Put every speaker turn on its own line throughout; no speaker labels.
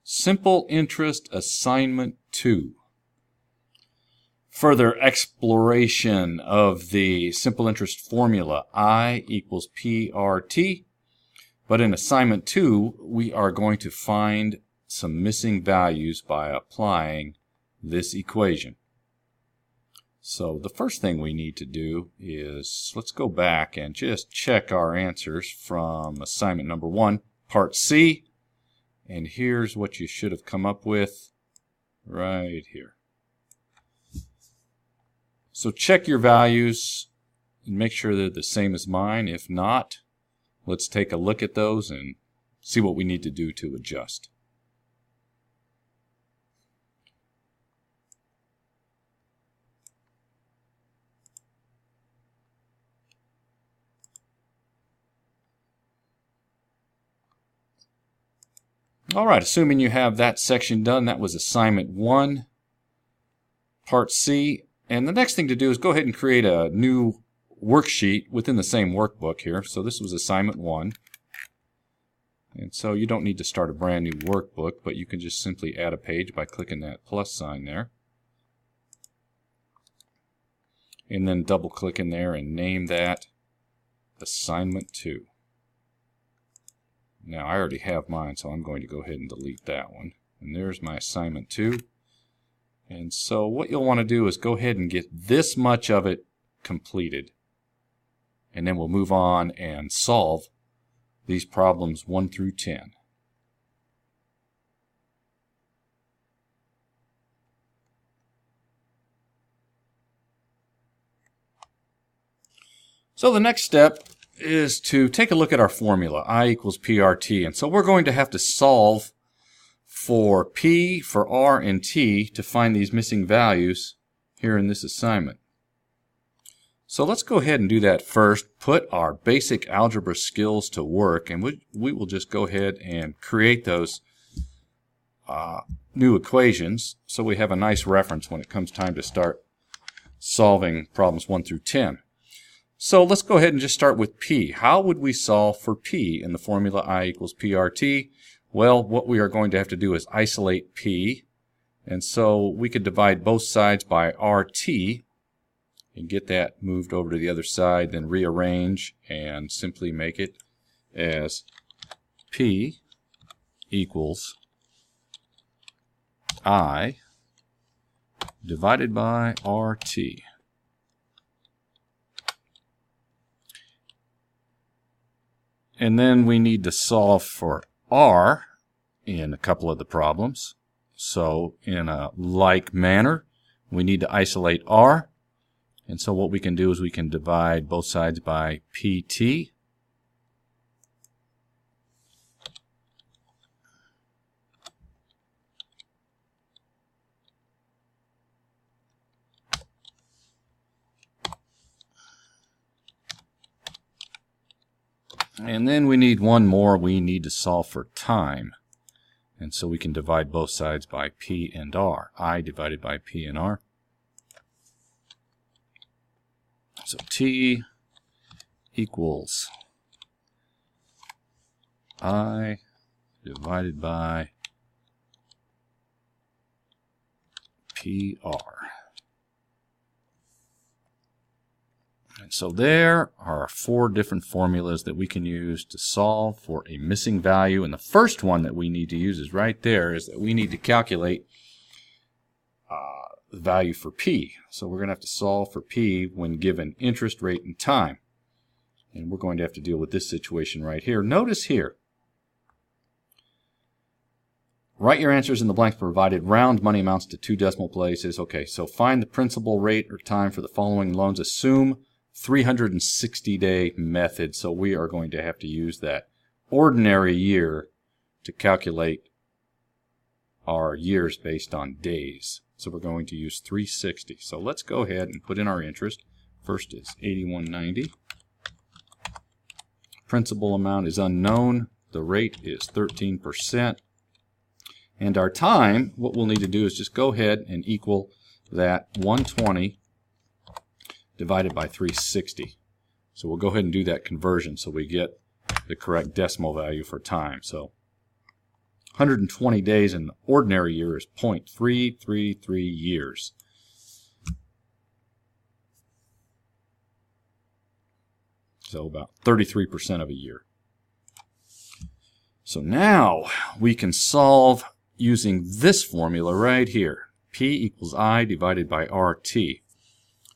Simple Interest Assignment 2. Further exploration of the simple interest formula I equals PRT. But in Assignment 2, we are going to find some missing values by applying this equation. So the first thing we need to do is let's go back and just check our answers from assignment number 1, part C. And here's what you should have come up with right here. So check your values and make sure they're the same as mine. If not, let's take a look at those and see what we need to do to adjust. All right, assuming you have that section done, that was assignment 1, part C. And the next thing to do is go ahead and create a new worksheet within the same workbook here. So this was assignment 1. And so you don't need to start a brand new workbook, but you can just simply add a page by clicking that plus sign there. And then double click in there and name that assignment 2. Now I already have mine, so I'm going to go ahead and delete that one. And there's my assignment 2. And so what you'll want to do is go ahead and get this much of it completed. And then we'll move on and solve these problems 1 through 10. So the next step is to take a look at our formula, I equals PRT. And so we're going to have to solve for P, for R, and T to find these missing values here in this assignment. So let's go ahead and do that first, put our basic algebra skills to work, and we will just go ahead and create those new equations so we have a nice reference when it comes time to start solving problems 1 through 10. So let's go ahead and just start with P. How would we solve for P in the formula I equals PRT? Well, what we are going to have to do is isolate P. And so we could divide both sides by RT and get that moved over to the other side, then rearrange and simply make it as P equals I divided by RT. And then we need to solve for R in a couple of the problems. So in a like manner, we need to isolate R. And so what we can do is we can divide both sides by PT. And then we need one more. We need to solve for time. And so we can divide both sides by P and R. I divided by P and R. So T equals I divided by PR. And so there are 4 different formulas that we can use to solve for a missing value. And the first one that we need to use is right there, is that we need to calculate the value for P. So we're going to have to solve for P when given interest rate and time. And we're going to have to deal with this situation right here. Notice here, write your answers in the blanks provided. Round money amounts to 2 decimal places. Okay, so find the principal rate or time for the following loans. Assume 360-day method. So we are going to have to use that ordinary year to calculate our years based on days. So we're going to use 360. So let's go ahead and put in our interest. First is $81.90. Principal amount is unknown. The rate is 13%. And our time, what we'll need to do is just go ahead and equal that 120 divided by 360. So we'll go ahead and do that conversion so we get the correct decimal value for time. So 120 days in the ordinary year is 0.333 years. So about 33% of a year. So now we can solve using this formula right here. P equals I divided by RT.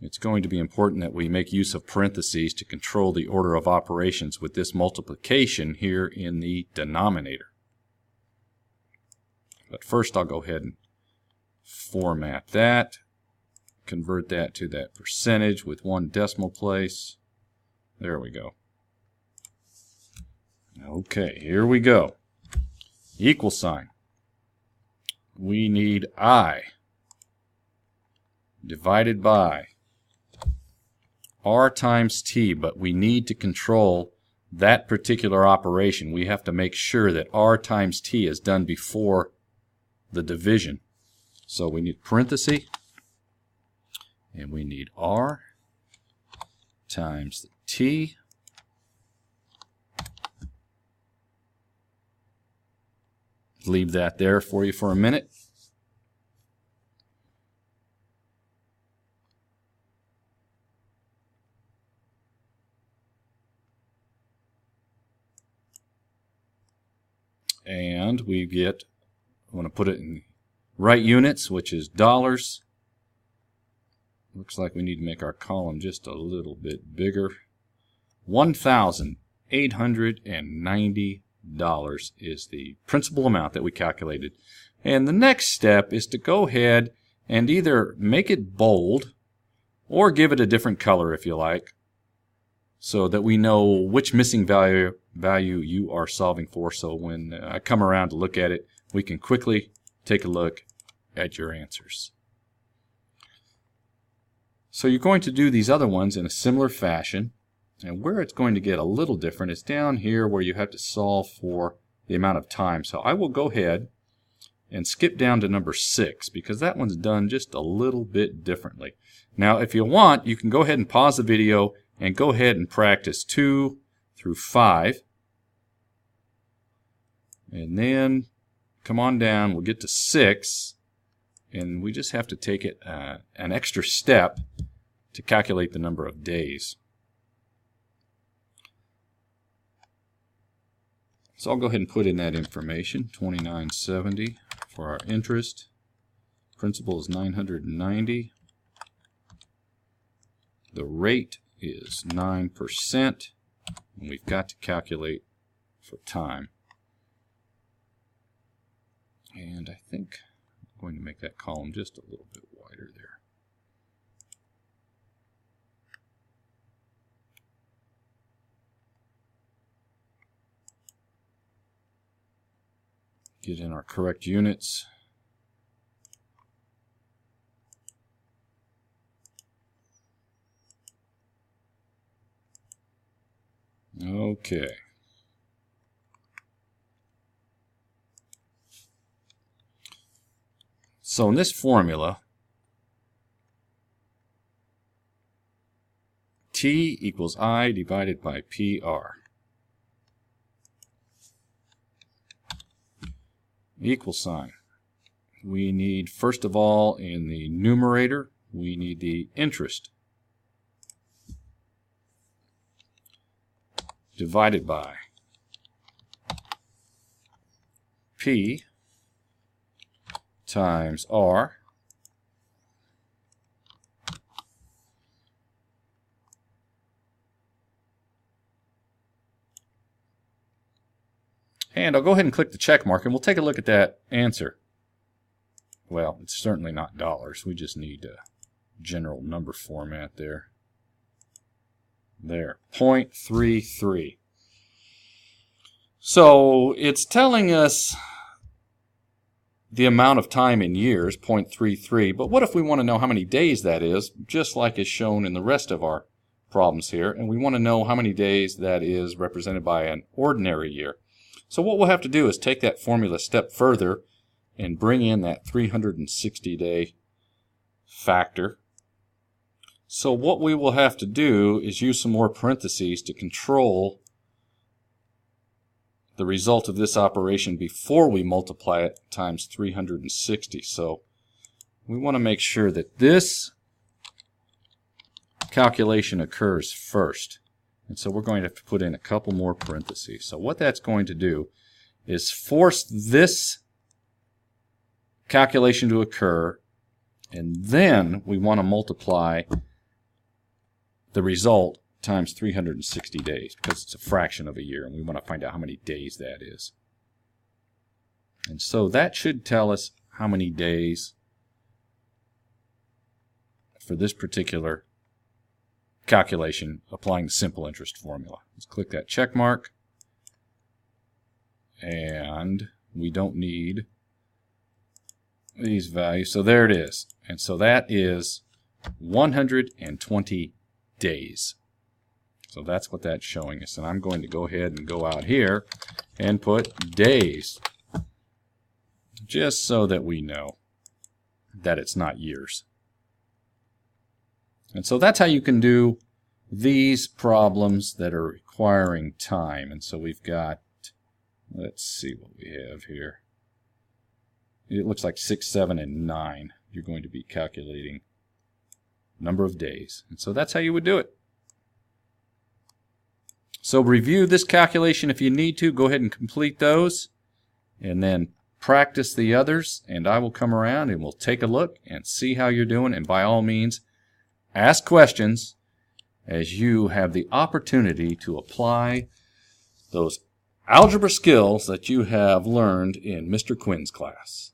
It's going to be important that we make use of parentheses to control the order of operations with this multiplication here in the denominator. But first I'll go ahead and format that, convert that to that percentage with one decimal place. There we go. Okay, here we go. Equal sign. We need I divided by R times T, but we need to control that particular operation. We have to make sure that R times T is done before the division. So we need parenthesis, and we need R times the T leave that there for you for a minute. And we get, I want to put it in right units, which is dollars. Looks like we need to make our column just a little bit bigger. $1,890 is the principal amount that we calculated. And the next step is to go ahead and either make it bold or give it a different color if you like, so that we know which missing value you are solving for. So when I come around to look at it, we can quickly take a look at your answers. So you're going to do these other ones in a similar fashion. And where it's going to get a little different is down here where you have to solve for the amount of time. So I will go ahead and skip down to number 6 because that one's done just a little bit differently. Now if you want, you can go ahead and pause the video and go ahead and practice 2 through 5. And then come on down, we'll get to 6, and we just have to take it an extra step to calculate the number of days. So I'll go ahead and put in that information, $29.70 for our interest. Principal is $990. The rate is 9%, and we've got to calculate for time. And I think I'm going to make that column just a little bit wider there. Get in our correct units. Okay. So in this formula, T equals I divided by PR. Equal sign. We need, first of all, in the numerator, we need the interest divided by P times R and I'll go ahead and click the check mark and we'll take a look at that answer. Well, it's certainly not dollars. We just need a general number format there. There, 0.33. So it's telling us the amount of time in years, 0.33, but what if we want to know how many days that is, just like is shown in the rest of our problems here, and we want to know how many days that is represented by an ordinary year. So what we'll have to do is take that formula a step further and bring in that 360-day factor. So what we will have to do is use some more parentheses to control the result of this operation before we multiply it times 360. So we want to make sure that this calculation occurs first. And so we're going to have to put in a couple more parentheses. So what that's going to do is force this calculation to occur, and then we want to multiply the result times 360 days, because it's a fraction of a year, and we want to find out how many days that is. And so that should tell us how many days for this particular calculation applying the simple interest formula. Let's click that check mark, and we don't need these values, so there it is. And so that is 120 days. So that's what that's showing us. And I'm going to go ahead and go out here and put days, just so that we know that it's not years. And so that's how you can do these problems that are requiring time. And so we've got, let's see what we have here. It looks like 6, 7, and 9. You're going to be calculating number of days. And so that's how you would do it. So review this calculation if you need to. Go ahead and complete those, and then practice the others, and I will come around and we'll take a look and see how you're doing. And by all means, ask questions as you have the opportunity to apply those algebra skills that you have learned in Mr. Quinn's class.